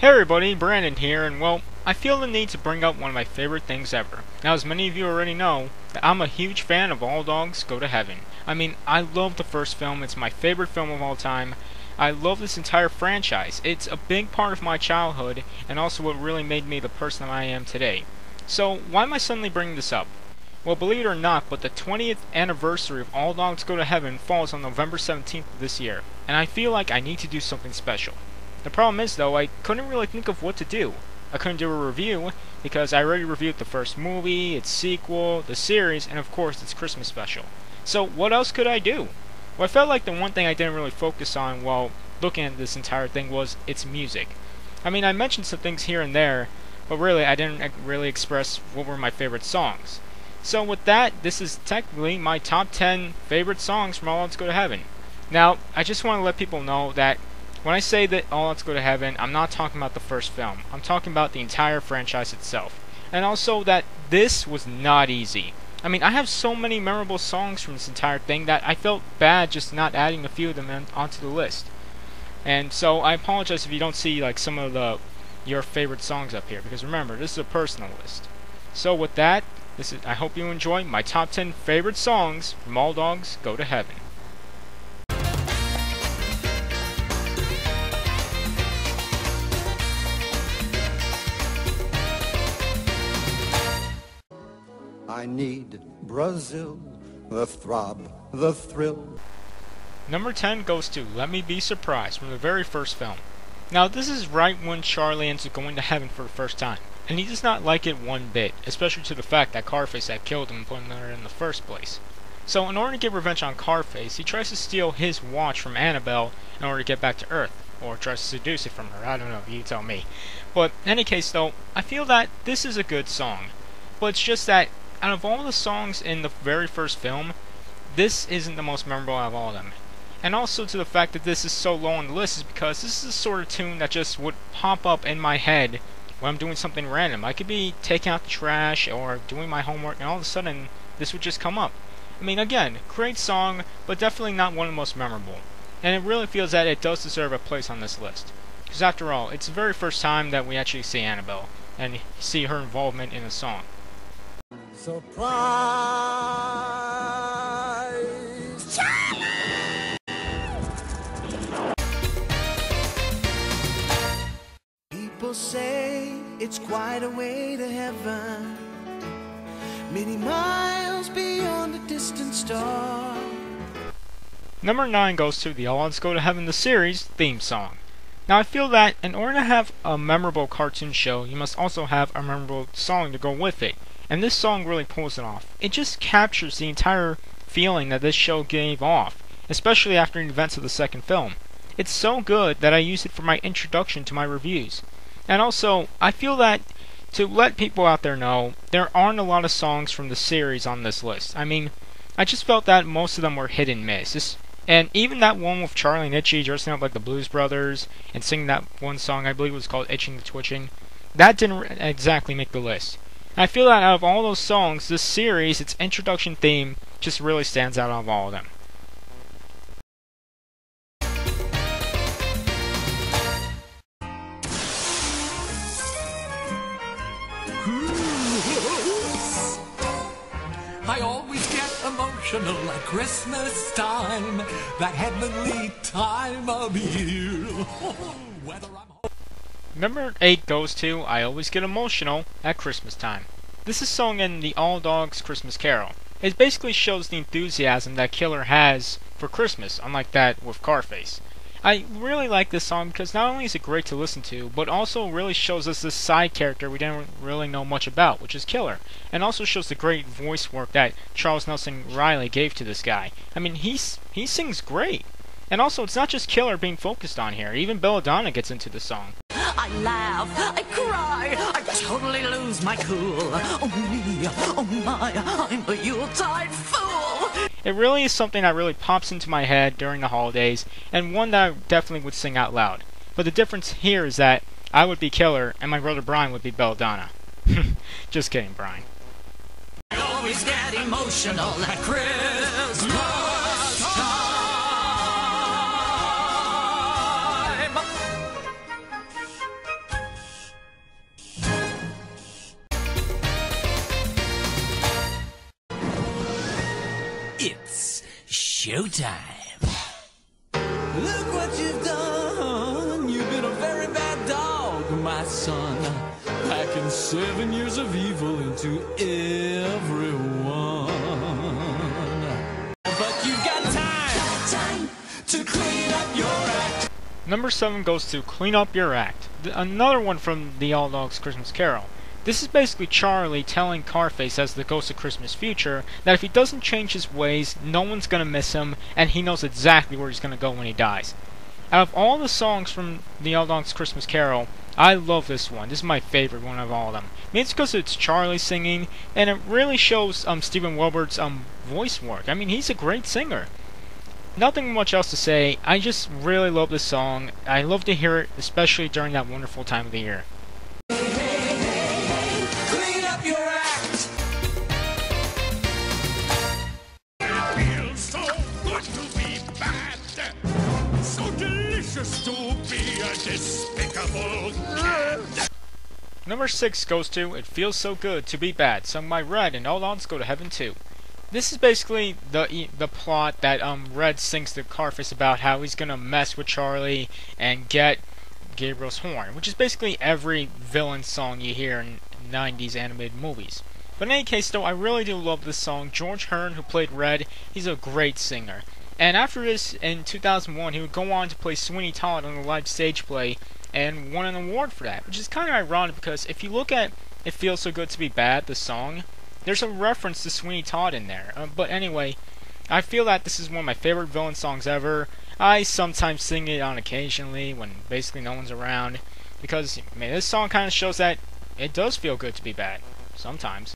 Hey everybody, Brandon here, and well, I feel the need to bring up one of my favorite things ever. Now, as many of you already know, I'm a huge fan of All Dogs Go to Heaven. I mean, I love the first film, it's my favorite film of all time. I love this entire franchise. It's a big part of my childhood, and also what really made me the person I am today. So, why am I suddenly bringing this up? Well, believe it or not, but the 20th anniversary of All Dogs Go to Heaven falls on November 17th of this year, and I feel like I need to do something special. The problem is, though, I couldn't really think of what to do. I couldn't do a review, because I already reviewed the first movie, its sequel, the series, and of course its Christmas special. So what else could I do? Well, I felt like the one thing I didn't really focus on while looking at this entire thing was its music. I mean, I mentioned some things here and there, but really I didn't really express what were my favorite songs. So with that, this is technically my top 10 favorite songs from All Let's Go to Heaven. Now, I just want to let people know that when I say that All Let's Go to Heaven, I'm not talking about the first film. I'm talking about the entire franchise itself. And also that this was not easy. I mean, I have so many memorable songs from this entire thing that I felt bad just not adding a few of them onto the list. And so I apologize if you don't see like some of your favorite songs up here, because remember, this is a personal list. So with that, I hope you enjoy my top 10 favorite songs from All Dogs Go to Heaven. I need Brazil, the throb, the thrill. Number 10 goes to Let Me Be Surprised from the very first film. Now, this is right when Charlie ends up going to heaven for the first time, and he does not like it one bit, especially to the fact that Carface had killed him and put him there in the first place. So in order to get revenge on Carface, he tries to steal his watch from Annabelle in order to get back to Earth, or tries to seduce it from her. I don't know, you tell me. But in any case though, I feel that this is a good song, but it's just that out of all the songs in the very first film, this isn't the most memorable out of all of them. And also to the fact that this is so low on the list is because this is the sort of tune that just would pop up in my head when I'm doing something random. I could be taking out the trash or doing my homework and all of a sudden this would just come up. I mean, again, great song, but definitely not one of the most memorable. And it really feels that it does deserve a place on this list. Because after all, it's the very first time that we actually see Annabelle and see her involvement in the song. Surprise! People say it's quite a way to heaven, many miles beyond a distant star. Number 9 goes to the All Let's Go to Heaven the series theme song. Now I feel that in order to have a memorable cartoon show, you must also have a memorable song to go with it. And this song really pulls it off. It just captures the entire feeling that this show gave off, especially after the events of the second film. It's so good that I use it for my introduction to my reviews. And also, I feel that to let people out there know, there aren't a lot of songs from the series on this list. I mean, I just felt that most of them were hit and miss. And even that one with Charlie and Itchy dressing up like the Blues Brothers and singing that one song, I believe it was called Itching the Twitching, that didn't exactly make the list. I feel that out of all those songs, this series, its introduction theme, just really stands out of all of them. I always get emotional at Christmas time, that heavenly time of year. Whether I'm home. Number 8 goes to I Always Get Emotional at Christmas Time. This is sung in the All Dogs Christmas Carol. It basically shows the enthusiasm that Killer has for Christmas, unlike that with Carface. I really like this song because not only is it great to listen to, but also really shows us this side character we didn't really know much about, which is Killer. And also shows the great voice work that Charles Nelson Riley gave to this guy. I mean, he sings great. And also, it's not just Killer being focused on here, even Belladonna gets into the song. I laugh, I cry, I totally lose my cool. Oh me, oh my, I'm a Yuletide fool. It really is something that really pops into my head during the holidays, and one that I definitely would sing out loud. But the difference here is that I would be Killer, and my brother Brian would be Belladonna. Just kidding, Brian. I always get emotional at Christmas time. showtime. Look what you've done. You've been a very bad dog, my son. Packing 7 years of evil into everyone. But you've got time to clean up your act. Number 7 goes to Clean Up Your Act. Another one from the All Dogs Christmas Carol. This is basically Charlie telling Carface as the Ghost of Christmas Future that if he doesn't change his ways, no one's gonna miss him, and he knows exactly where he's gonna go when he dies. Out of all the songs from the All Dogs Christmas Carol, I love this one. This is my favorite one of all of them. Maybe it's because it's Charlie singing, and it really shows Stephen Wilbert's voice work. I mean, he's a great singer. Nothing much else to say. I just really love this song. I love to hear it, especially during that wonderful time of the year. Clean up your act. It feels so good to be bad. So delicious to be a despicable cad. Number 6 goes to It Feels So Good to Be Bad, sung by Red and All Dogs Go to Heaven Too. This is basically the plot that Red sings to Carface about how he's gonna mess with Charlie and get Gabriel's horn, which is basically every villain song you hear in 90s animated movies. But in any case though, I really do love this song. George Hearn, who played Red, he's a great singer. And after this, in 2001, he would go on to play Sweeney Todd on a live stage play and won an award for that, which is kind of ironic because if you look at It Feels So Good to Be Bad, the song, there's a reference to Sweeney Todd in there. But anyway, I feel that this is one of my favorite villain songs ever. I sometimes sing it on occasionally when basically no one's around because, man, this song kind of shows that it does feel good to be bad. Sometimes.